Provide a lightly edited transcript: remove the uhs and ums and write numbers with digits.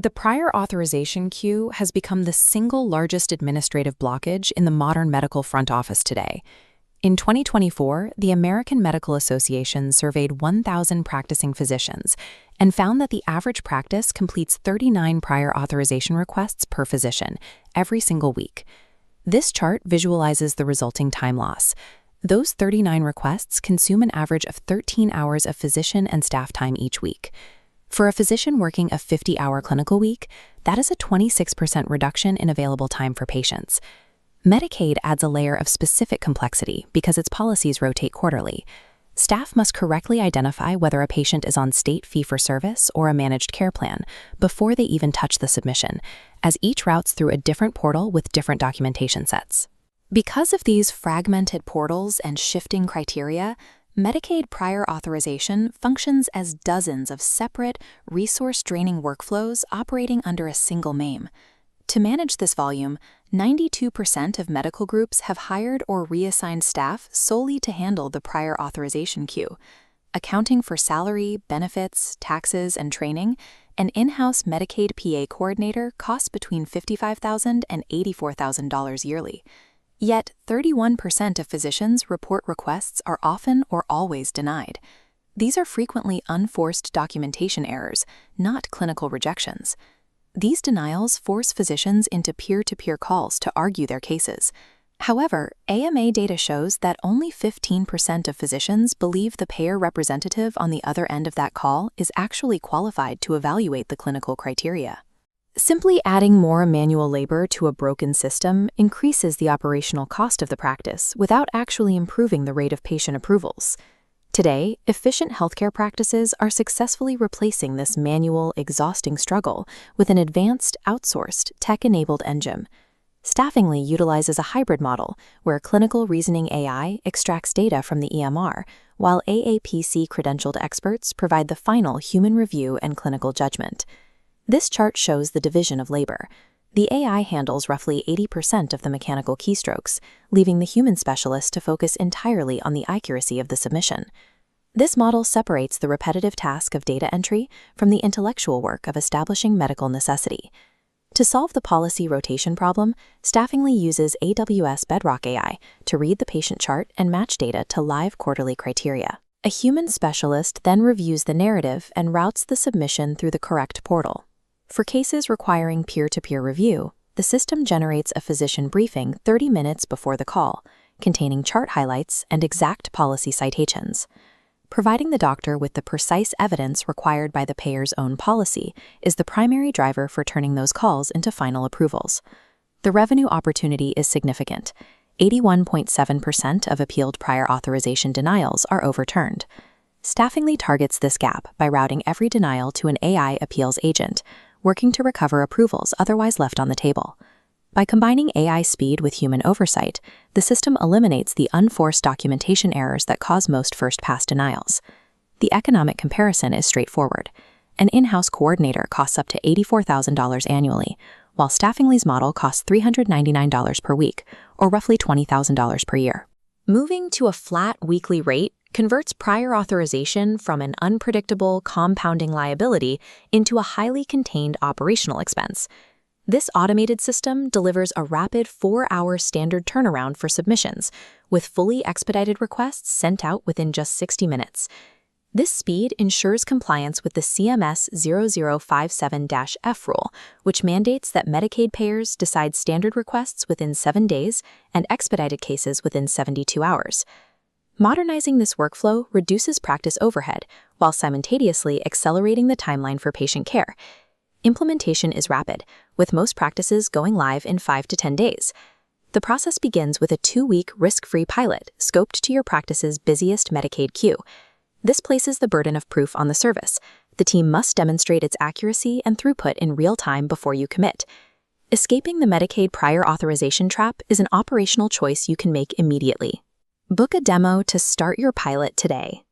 The prior authorization queue has become the single largest administrative blockage in the modern medical front office today. In 2024, the American Medical Association surveyed 1,000 practicing physicians and found that the average practice completes 39 prior authorization requests per physician every single week. This chart visualizes the resulting time loss. Those 39 requests consume an average of 13 hours of physician and staff time each week. For a physician working a 50-hour clinical week, that is a 26% reduction in available time for patients. Medicaid adds a layer of specific complexity because its policies rotate quarterly. Staff must correctly identify whether a patient is on state fee-for-service or a managed care plan before they even touch the submission, as each routes through a different portal with different documentation sets. Because of these fragmented portals and shifting criteria, Medicaid prior authorization functions as dozens of separate, resource-draining workflows operating under a single MAME. To manage this volume, 92% of medical groups have hired or reassigned staff solely to handle the prior authorization queue. Accounting for salary, benefits, taxes, and training, an in-house Medicaid PA coordinator costs between $55,000 and $84,000 yearly. Yet, 31% of physicians report requests are often or always denied. These are frequently unforced documentation errors, not clinical rejections. These denials force physicians into peer-to-peer calls to argue their cases. However, AMA data shows that only 15% of physicians believe the payer representative on the other end of that call is actually qualified to evaluate the clinical criteria. Simply adding more manual labor to a broken system increases the operational cost of the practice without actually improving the rate of patient approvals. Today, efficient healthcare practices are successfully replacing this manual, exhausting struggle with an advanced, outsourced, tech-enabled engine. Staffingly utilizes a hybrid model where clinical reasoning AI extracts data from the EMR, while AAPC-credentialed experts provide the final human review and clinical judgment. This chart shows the division of labor. The AI handles roughly 80% of the mechanical keystrokes, leaving the human specialist to focus entirely on the accuracy of the submission. This model separates the repetitive task of data entry from the intellectual work of establishing medical necessity. To solve the policy rotation problem, Staffingly uses AWS Bedrock AI to read the patient chart and match data to live quarterly criteria. A human specialist then reviews the narrative and routes the submission through the correct portal. For cases requiring peer-to-peer review, the system generates a physician briefing 30 minutes before the call, containing chart highlights and exact policy citations. Providing the doctor with the precise evidence required by the payer's own policy is the primary driver for turning those calls into final approvals. The revenue opportunity is significant. 81.7% of appealed prior authorization denials are overturned. Staffingly targets this gap by routing every denial to an AI appeals agent, working to recover approvals otherwise left on the table. By combining AI speed with human oversight, the system eliminates the unforced documentation errors that cause most first-pass denials. The economic comparison is straightforward. An in-house coordinator costs up to $84,000 annually, while Staffingly's model costs $399 per week, or roughly $20,000 per year. Moving to a flat weekly rate converts prior authorization from an unpredictable, compounding liability into a highly contained operational expense. This automated system delivers a rapid 4-hour standard turnaround for submissions, with fully expedited requests sent out within just 60 minutes. This speed ensures compliance with the CMS 0057-F rule, which mandates that Medicaid payers decide standard requests within 7 days and expedited cases within 72 hours. Modernizing this workflow reduces practice overhead while simultaneously accelerating the timeline for patient care. Implementation is rapid, with most practices going live in 5 to 10 days. The process begins with a 2-week risk-free pilot scoped to your practice's busiest Medicaid queue. This places the burden of proof on the service. The team must demonstrate its accuracy and throughput in real time before you commit. Escaping the Medicaid prior authorization trap is an operational choice you can make immediately. Book a demo to start your pilot today.